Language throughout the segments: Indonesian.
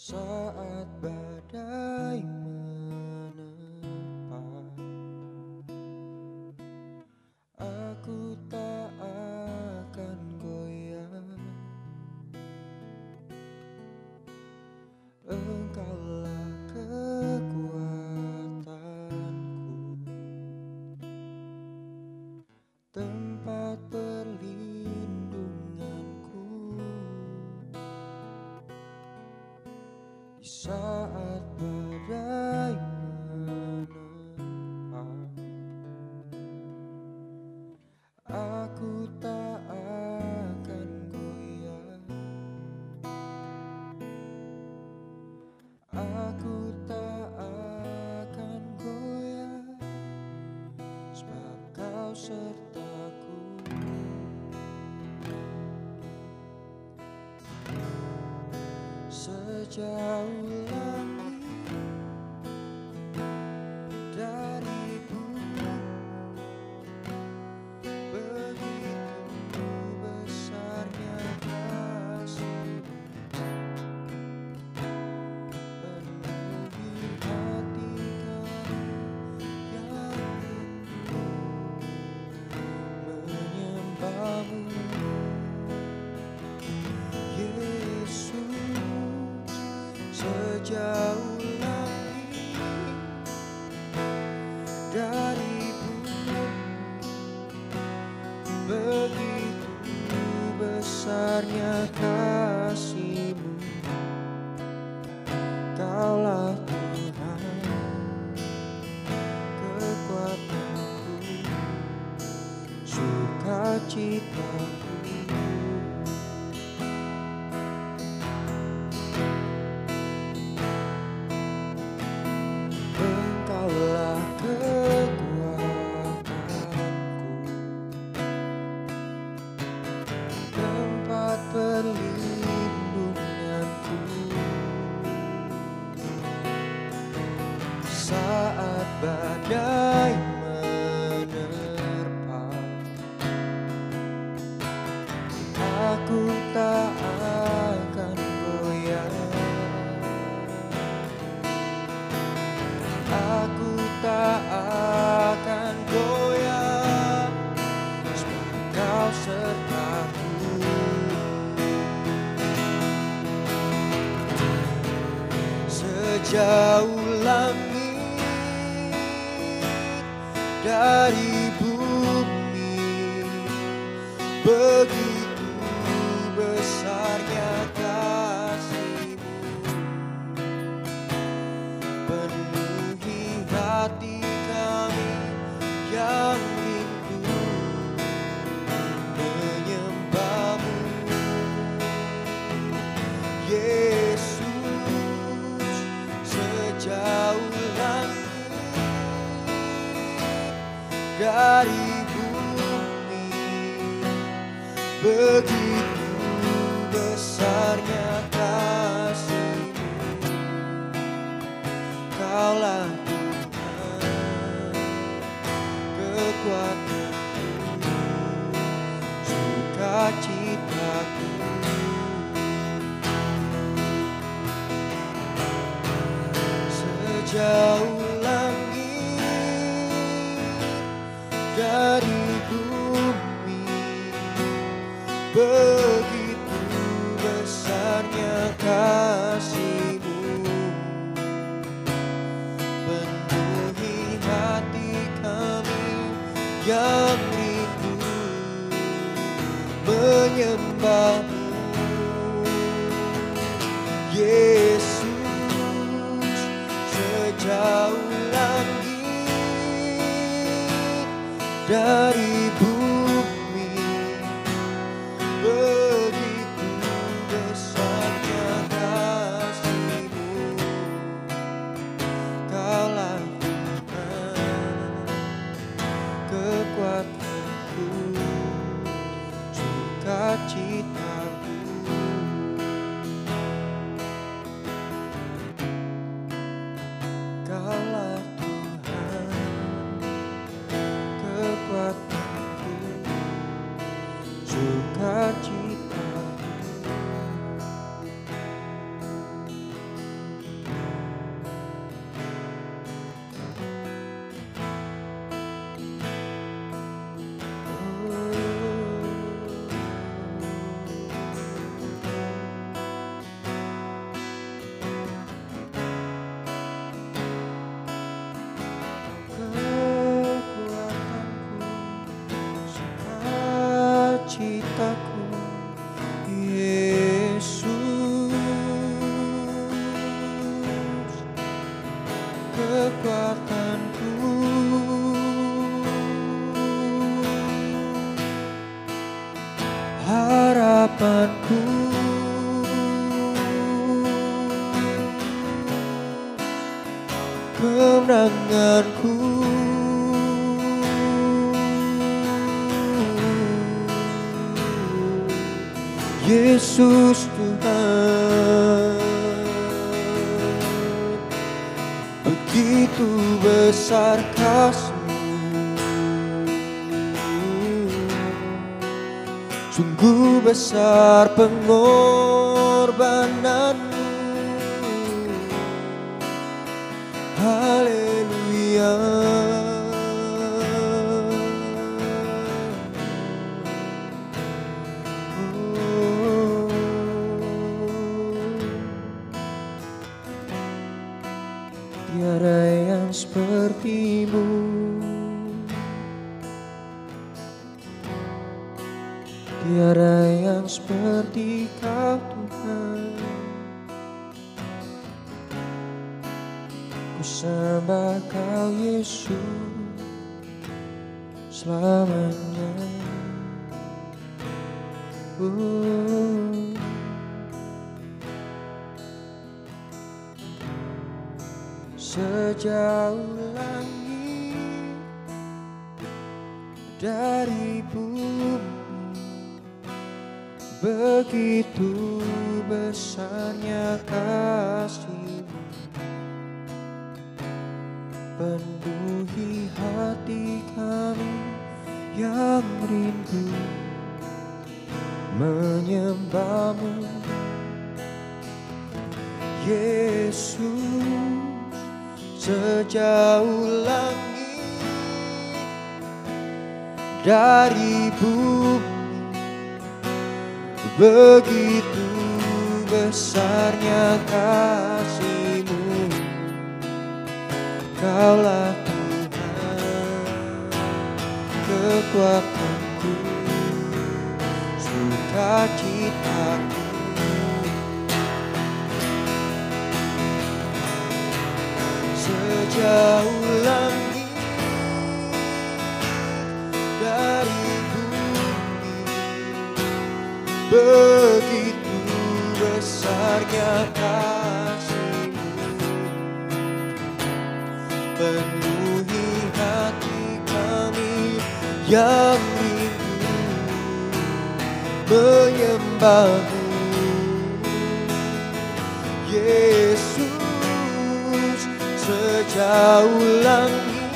Saat badai menerpa, aku tak akan goyah. Engkaulah kekuatanku, tempat perlindunganku. Di saat badai menerpa, aku tak akan goyah. Aku tak akan goyah, sebab Kau sertaku. Sejauh langit dari bumi, begitu besarnya kasih-Mu, penuhi hati kami yang rindu menyembah-Mu. Yesus, sejauh langit dari bumi, begitu besarnya kasih-Mu. Kaulah Tuhan, kekuatanku, sukacitaku. Engkaulah kekuatanku, tempat perlindunganku. Saat badai menerpa, aku tak akan goyah. Aku tak akan goyah, sebab Kau sertaku. Sejauh langit dari bumi, begitu besarnya kasih-Mu, penuhi hati kami yang rindu menyembah-Mu. Yesus, sejauh langit dari bumi, begitu besarnya kasih-Mu. Kaulah Tuhan, kekuatanku, sukacitaku. Sejauh langit dari bumi, begitu besarnya kasih-Mu, penuhi hati kami yang rindu menyembah-Mu. Yesus, sejauh langit dari bumi, begitu besarnya kasih-Mu. Kaulah Tuhan, kekuatanku, sukacitaku. Kaulah Tuhan, kekuatanku, sukacitaku. sukacitaku, Yesus, kekuatanku, harapanku, kemenanganku, Yesus Tuhan. Begitu besar kasih-Mu, sungguh besar pengorbanan-Mu. Haleluya. Tiada yang seperti-Mu, tiada yang seperti Kau Tuhan. Ku sembah Kau Yesus selamanya. Sejauh langit dari bumi, begitu besarnya kasih-Mu, penuhi hati kami yang rindu menyembah-Mu, Yesus. Sejauh langit dari bumi, begitu besarnya kasih-Mu. Kaulah Tuhan, kekuatanku, sukacitaku. Sejauh langit dari bumi, begitu besarnya kasih-Mu, penuhi hati kami yang rindu menyembah-Mu, Yesus. Sejauh langit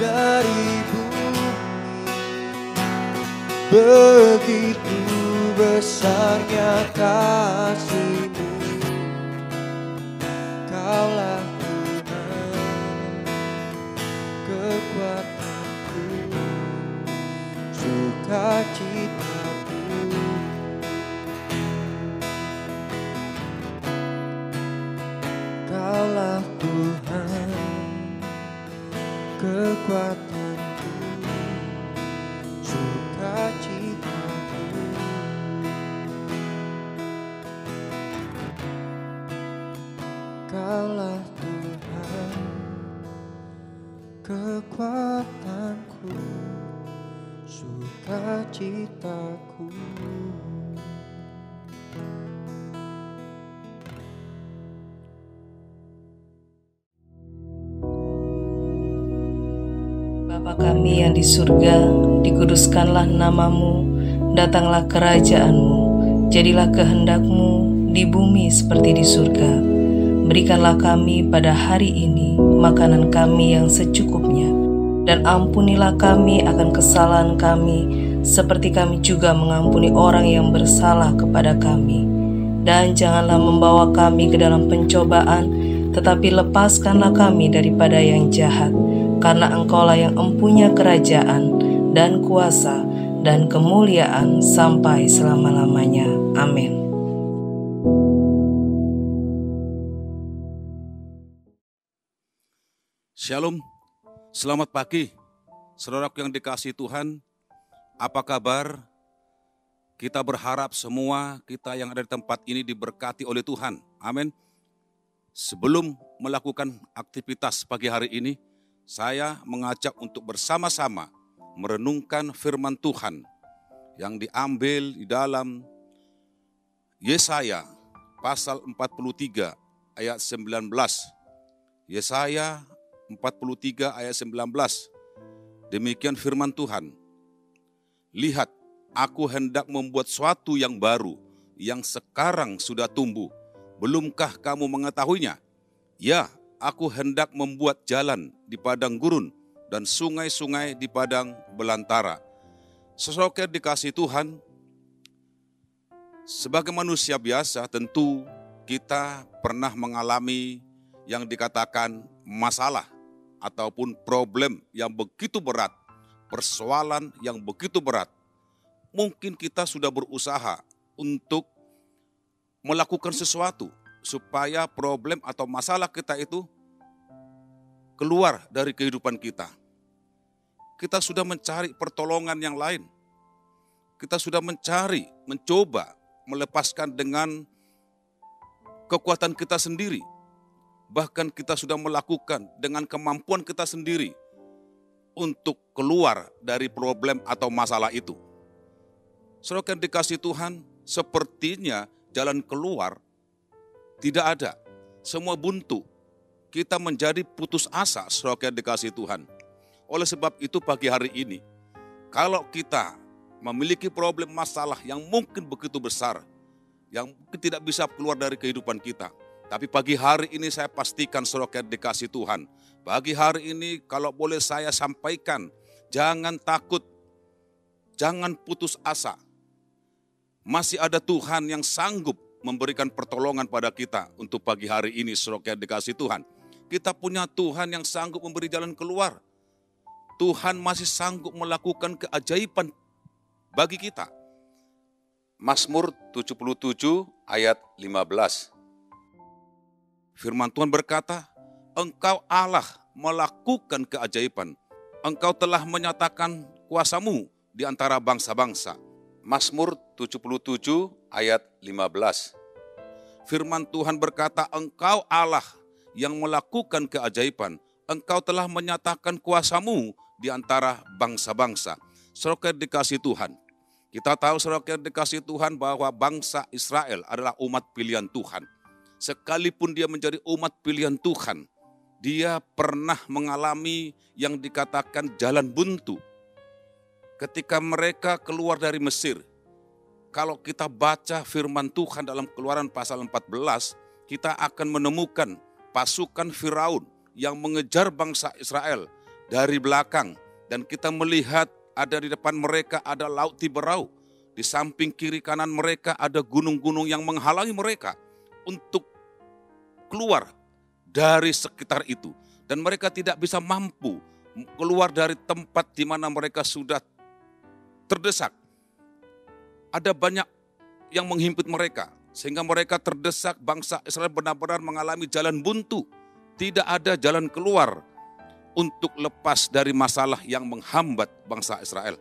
dari bumi, begitu besarnya kasih-Mu. Kaulah Tuhan, kekuatanku, sukacitaku. Kaulah Tuhan, kekuatanku, sukacitaku. Kaulah Tuhan, kekuatanku, sukacitaku. Bapa kami yang di surga, dikuduskanlah nama-Mu, datanglah kerajaan-Mu, jadilah kehendak-Mu di bumi seperti di surga. Berikanlah kami pada hari ini makanan kami yang secukupnya, dan ampunilah kami akan kesalahan kami, seperti kami juga mengampuni orang yang bersalah kepada kami. Dan janganlah membawa kami ke dalam pencobaan, tetapi lepaskanlah kami daripada yang jahat. Karena Engkaulah yang empunya kerajaan dan kuasa dan kemuliaan sampai selama-lamanya. Amin. Shalom, selamat pagi, saudaraku yang dikasihi Tuhan. Apa kabar? Kita berharap semua kita yang ada di tempat ini diberkati oleh Tuhan. Amin. Sebelum melakukan aktivitas pagi hari ini, saya mengajak untuk bersama-sama merenungkan firman Tuhan yang diambil di dalam Yesaya pasal 43 ayat 19. Yesaya 43 ayat 19. Demikian firman Tuhan. Lihat, aku hendak membuat suatu yang baru, yang sekarang sudah tumbuh. Belumkah kamu mengetahuinya? Ya, aku hendak membuat jalan di padang gurun dan sungai-sungai di padang belantara. Saudara dikasih Tuhan, sebagai manusia biasa tentu kita pernah mengalami yang dikatakan masalah ataupun problem yang begitu berat, persoalan yang begitu berat. Mungkin kita sudah berusaha untuk melakukan sesuatu supaya problem atau masalah kita itu keluar dari kehidupan kita. Kita sudah mencari pertolongan yang lain. Kita sudah mencoba melepaskan dengan kekuatan kita sendiri. Bahkan kita sudah melakukan dengan kemampuan kita sendiri untuk keluar dari problem atau masalah itu. Saudara yang dikasih Tuhan, sepertinya jalan keluar tidak ada. Semua buntu. Kita menjadi putus asa, saudara yang dikasih Tuhan. Oleh sebab itu pagi hari ini, kalau kita memiliki problem masalah yang mungkin begitu besar, yang mungkin tidak bisa keluar dari kehidupan kita, tapi pagi hari ini saya pastikan saudara yang dikasih Tuhan. Pagi hari ini kalau boleh saya sampaikan, jangan takut, jangan putus asa. Masih ada Tuhan yang sanggup memberikan pertolongan pada kita untuk pagi hari ini saudara yang dikasih Tuhan. Kita punya Tuhan yang sanggup memberi jalan keluar. Tuhan masih sanggup melakukan keajaiban bagi kita. Mazmur 77 ayat 15. Firman Tuhan berkata, Engkau Allah melakukan keajaiban. Engkau telah menyatakan kuasamu di antara bangsa-bangsa. Mazmur 77 ayat 15. Firman Tuhan berkata, Engkau Allah yang melakukan keajaiban. Engkau telah menyatakan kuasamu di antara bangsa-bangsa. Saudara dikasih Tuhan. Kita tahu saudara dikasih Tuhan bahwa bangsa Israel adalah umat pilihan Tuhan. Sekalipun dia menjadi umat pilihan Tuhan, dia pernah mengalami yang dikatakan jalan buntu. Ketika mereka keluar dari Mesir, kalau kita baca firman Tuhan dalam Keluaran pasal 14, kita akan menemukan pasukan Firaun yang mengejar bangsa Israel dari belakang. Dan kita melihat ada di depan mereka ada laut Tiberau. Di samping kiri kanan mereka ada gunung-gunung yang menghalangi mereka untuk keluar dari sekitar itu. Dan mereka tidak bisa mampu keluar dari tempat di mana mereka sudah terdesak. Ada banyak yang menghimpit mereka. Sehingga mereka terdesak, bangsa Israel benar-benar mengalami jalan buntu. Tidak ada jalan keluar untuk lepas dari masalah yang menghambat bangsa Israel.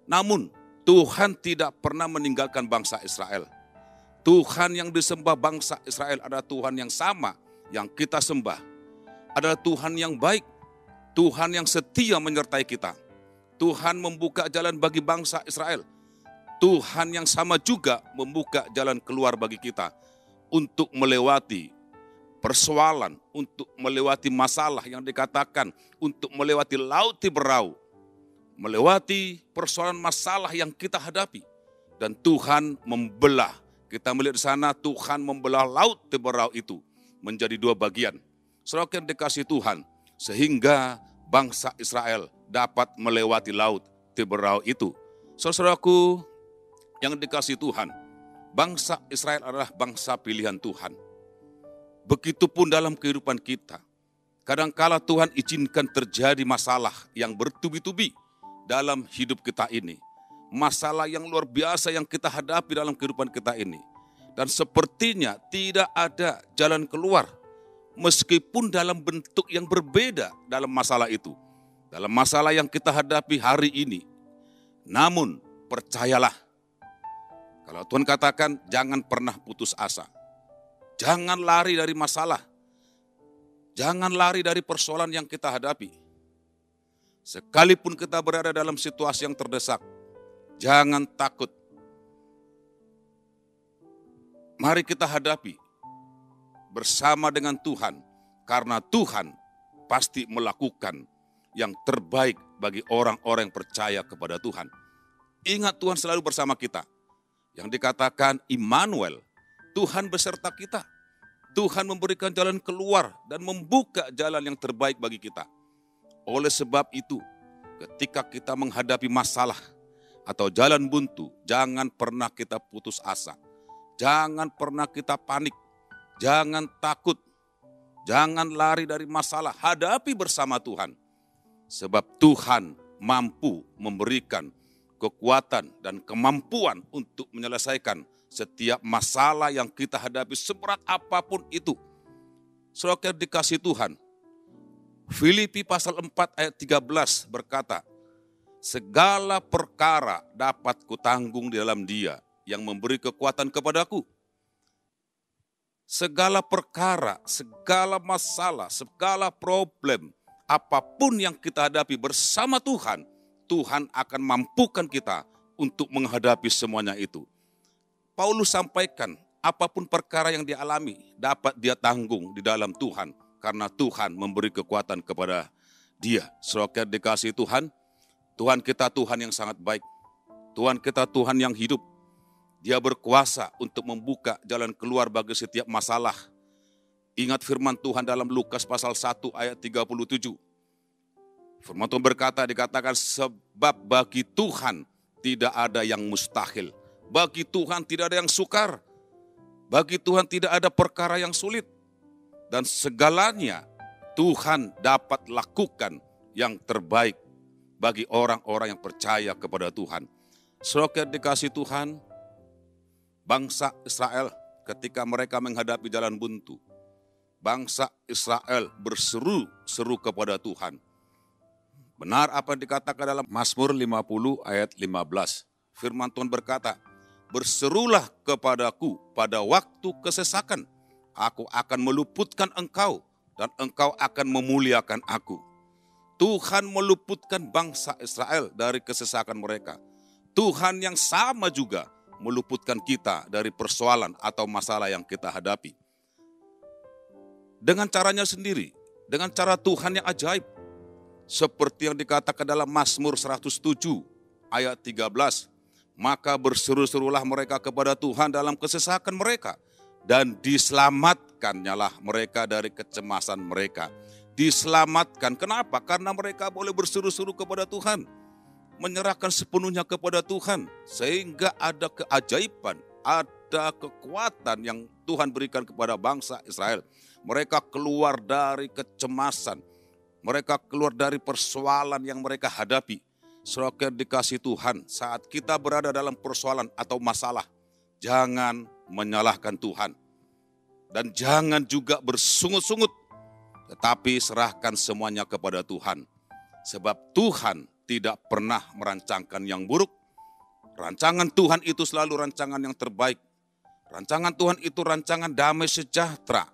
Namun Tuhan tidak pernah meninggalkan bangsa Israel. Tuhan yang disembah bangsa Israel adalah Tuhan yang sama yang kita sembah. Adalah Tuhan yang baik, Tuhan yang setia menyertai kita. Tuhan membuka jalan bagi bangsa Israel. Tuhan yang sama juga membuka jalan keluar bagi kita untuk melewati persoalan, untuk melewati masalah yang dikatakan, untuk melewati laut Tiberau, melewati persoalan masalah yang kita hadapi. Dan Tuhan membelah. Kita melihat di sana Tuhan membelah laut Tiberau itu menjadi dua bagian. Saudara yang dikasih Tuhan, sehingga bangsa Israel dapat melewati laut Tiberau itu. Saudaraku yang dikasih Tuhan, bangsa Israel adalah bangsa pilihan Tuhan. Begitupun dalam kehidupan kita. Kadangkala Tuhan izinkan terjadi masalah yang bertubi-tubi dalam hidup kita ini. Masalah yang luar biasa yang kita hadapi dalam kehidupan kita ini. Dan sepertinya tidak ada jalan keluar. Meskipun dalam bentuk yang berbeda dalam masalah itu. Dalam masalah yang kita hadapi hari ini. Namun percayalah, kalau Tuhan katakan jangan pernah putus asa. Jangan lari dari masalah. Jangan lari dari persoalan yang kita hadapi. Sekalipun kita berada dalam situasi yang terdesak, jangan takut. Mari kita hadapi bersama dengan Tuhan, karena Tuhan pasti melakukan yang terbaik bagi orang-orang yang percaya kepada Tuhan. Ingat, Tuhan selalu bersama kita. Yang dikatakan Immanuel, Tuhan beserta kita. Tuhan memberikan jalan keluar dan membuka jalan yang terbaik bagi kita. Oleh sebab itu, ketika kita menghadapi masalah atau jalan buntu, jangan pernah kita putus asa. Jangan pernah kita panik. Jangan takut. Jangan lari dari masalah. Hadapi bersama Tuhan. Sebab Tuhan mampu memberikan kekuatan dan kemampuan untuk menyelesaikan setiap masalah yang kita hadapi, seberat apapun itu. Saudara dikasih Tuhan, Filipi pasal 4 ayat 13 berkata, segala perkara dapat kutanggung di dalam Dia yang memberi kekuatan kepadaku. Segala perkara, segala masalah, segala problem, apapun yang kita hadapi bersama Tuhan, Tuhan akan mampukan kita untuk menghadapi semuanya itu. Paulus sampaikan, apapun perkara yang dialami dapat dia tanggung di dalam Tuhan, karena Tuhan memberi kekuatan kepada dia. Saudara dikasih Tuhan, Tuhan kita Tuhan yang sangat baik. Tuhan kita Tuhan yang hidup. Dia berkuasa untuk membuka jalan keluar bagi setiap masalah. Ingat firman Tuhan dalam Lukas pasal 1 ayat 37. Firman Tuhan berkata, dikatakan sebab bagi Tuhan tidak ada yang mustahil. Bagi Tuhan tidak ada yang sukar. Bagi Tuhan tidak ada perkara yang sulit. Dan segalanya Tuhan dapat lakukan yang terbaik bagi orang-orang yang percaya kepada Tuhan. Saudara dikasih Tuhan, bangsa Israel ketika mereka menghadapi jalan buntu, bangsa Israel berseru-seru kepada Tuhan. Benar apa yang dikatakan dalam Mazmur 50 ayat 15. Firman Tuhan berkata, berserulah kepadaku pada waktu kesesakan. Aku akan meluputkan engkau dan engkau akan memuliakan aku. Tuhan meluputkan bangsa Israel dari kesesakan mereka. Tuhan yang sama juga meluputkan kita dari persoalan atau masalah yang kita hadapi. Dengan caranya sendiri, dengan cara Tuhan yang ajaib. Seperti yang dikatakan dalam Mazmur 107 ayat 13. Maka berseru-serulah mereka kepada Tuhan dalam kesesakan mereka. Dan diselamatkannya mereka dari kecemasan mereka. Diselamatkan, kenapa? Karena mereka boleh berseru-seru kepada Tuhan. Menyerahkan sepenuhnya kepada Tuhan. Sehingga ada keajaiban, ada kekuatan yang Tuhan berikan kepada bangsa Israel. Mereka keluar dari kecemasan. Mereka keluar dari persoalan yang mereka hadapi. Saudara dikasih Tuhan, saat kita berada dalam persoalan atau masalah, jangan menyalahkan Tuhan. Dan jangan juga bersungut-sungut, tetapi serahkan semuanya kepada Tuhan. Sebab Tuhan tidak pernah merancangkan yang buruk. Rancangan Tuhan itu selalu rancangan yang terbaik. Rancangan Tuhan itu rancangan damai sejahtera.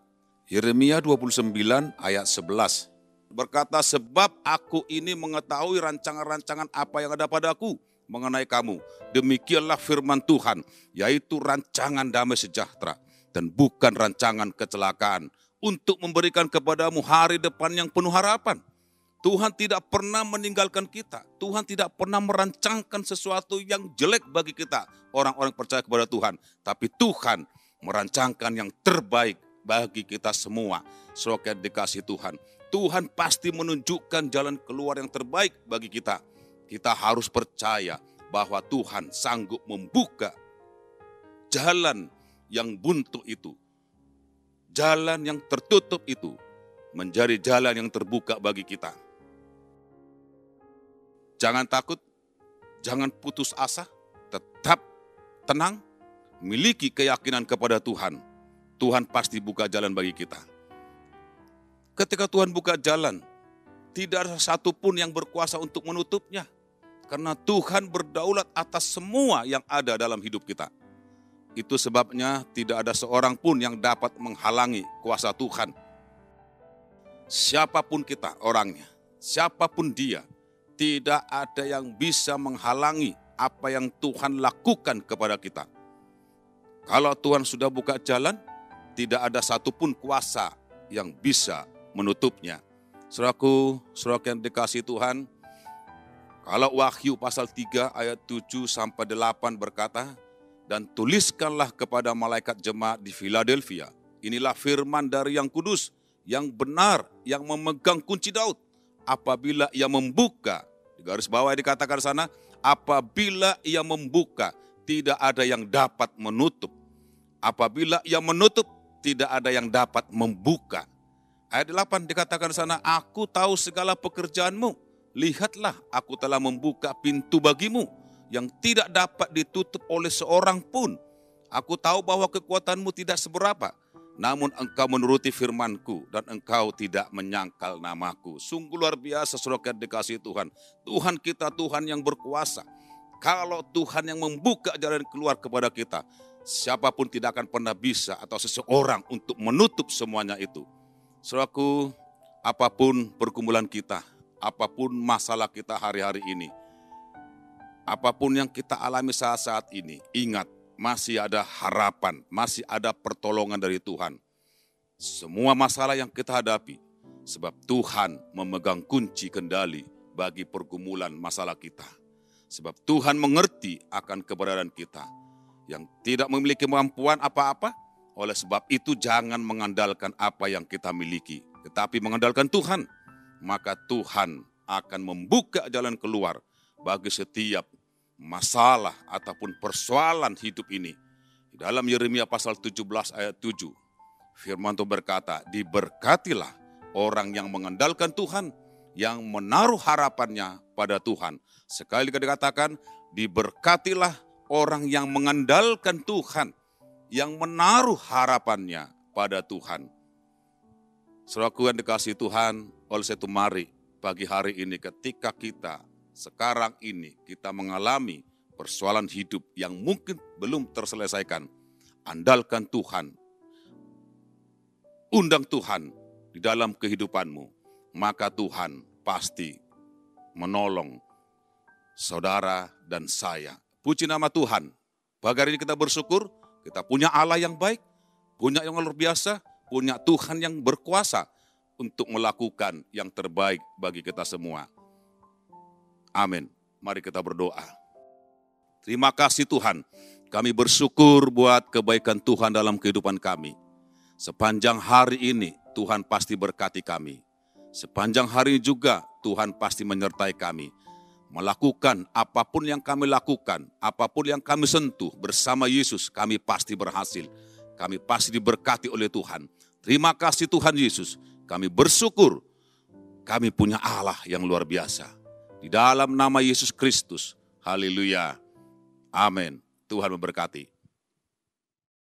Yeremia 29 ayat 11. Berkata, sebab aku ini mengetahui rancangan-rancangan apa yang ada padaku mengenai kamu. Demikianlah firman Tuhan, yaitu rancangan damai sejahtera dan bukan rancangan kecelakaan, untuk memberikan kepadamu hari depan yang penuh harapan. Tuhan tidak pernah meninggalkan kita. Tuhan tidak pernah merancangkan sesuatu yang jelek bagi kita, orang-orang percaya kepada Tuhan. Tapi Tuhan merancangkan yang terbaik bagi kita semua. Saudara dikasih Tuhan. Tuhan pasti menunjukkan jalan keluar yang terbaik bagi kita. Kita harus percaya bahwa Tuhan sanggup membuka jalan yang buntu itu. Jalan yang tertutup itu menjadi jalan yang terbuka bagi kita. Jangan takut, jangan putus asa, tetap tenang, miliki keyakinan kepada Tuhan. Tuhan pasti buka jalan bagi kita. Ketika Tuhan buka jalan, tidak ada satupun yang berkuasa untuk menutupnya. Karena Tuhan berdaulat atas semua yang ada dalam hidup kita. Itu sebabnya tidak ada seorang pun yang dapat menghalangi kuasa Tuhan. Siapapun kita orangnya, siapapun dia, tidak ada yang bisa menghalangi apa yang Tuhan lakukan kepada kita. Kalau Tuhan sudah buka jalan, tidak ada satupun kuasa yang bisa menutupnya. Saudaraku yang dikasihi Tuhan, kalau Wahyu pasal 3 ayat 7 sampai 8 berkata, dan tuliskanlah kepada malaikat jemaat di Philadelphia, inilah firman dari yang kudus, yang benar, yang memegang kunci Daud. Apabila ia membuka, di garis bawah dikatakan sana, apabila ia membuka, tidak ada yang dapat menutup. Apabila ia menutup, tidak ada yang dapat membuka. Ayat 8 dikatakan sana, aku tahu segala pekerjaanmu. Lihatlah, aku telah membuka pintu bagimu yang tidak dapat ditutup oleh seorang pun. Aku tahu bahwa kekuatanmu tidak seberapa, namun engkau menuruti firmanku dan engkau tidak menyangkal namaku. Sungguh luar biasa saudara dikasihi Tuhan. Tuhan kita Tuhan yang berkuasa. Kalau Tuhan yang membuka jalan keluar kepada kita, siapapun tidak akan pernah bisa atau seseorang untuk menutup semuanya itu. Saudaraku, apapun pergumulan kita, apapun masalah kita hari-hari ini, apapun yang kita alami saat-saat ini, ingat, masih ada harapan, masih ada pertolongan dari Tuhan. Semua masalah yang kita hadapi, sebab Tuhan memegang kunci kendali bagi pergumulan masalah kita. Sebab Tuhan mengerti akan keberadaan kita yang tidak memiliki kemampuan apa-apa. Oleh sebab itu jangan mengandalkan apa yang kita miliki, tetapi mengandalkan Tuhan. Maka Tuhan akan membuka jalan keluar bagi setiap masalah ataupun persoalan hidup ini. Di dalam Yeremia pasal 17 ayat 7, firman Tuhan berkata, diberkatilah orang yang mengandalkan Tuhan, yang menaruh harapannya pada Tuhan. Sekali lagi dikatakan, diberkatilah orang yang mengandalkan Tuhan, yang menaruh harapannya pada Tuhan. Saudaraku yang dikasihi Tuhan, oleh sebab itu mari pagi hari ini ketika kita sekarang ini kita mengalami persoalan hidup yang mungkin belum terselesaikan, andalkan Tuhan, undang Tuhan di dalam kehidupanmu, maka Tuhan pasti menolong saudara dan saya. Puji nama Tuhan. Pagi hari ini kita bersyukur, kita punya Allah yang baik, punya yang luar biasa, punya Tuhan yang berkuasa untuk melakukan yang terbaik bagi kita semua. Amin. Mari kita berdoa. Terima kasih Tuhan, kami bersyukur buat kebaikan Tuhan dalam kehidupan kami. Sepanjang hari ini Tuhan pasti berkati kami. Sepanjang hari ini juga Tuhan pasti menyertai kami. Melakukan apapun yang kami lakukan, apapun yang kami sentuh bersama Yesus, kami pasti berhasil. Kami pasti diberkati oleh Tuhan. Terima kasih Tuhan Yesus. Kami bersyukur, kami punya Allah yang luar biasa. Di dalam nama Yesus Kristus, haleluya, amin. Tuhan memberkati.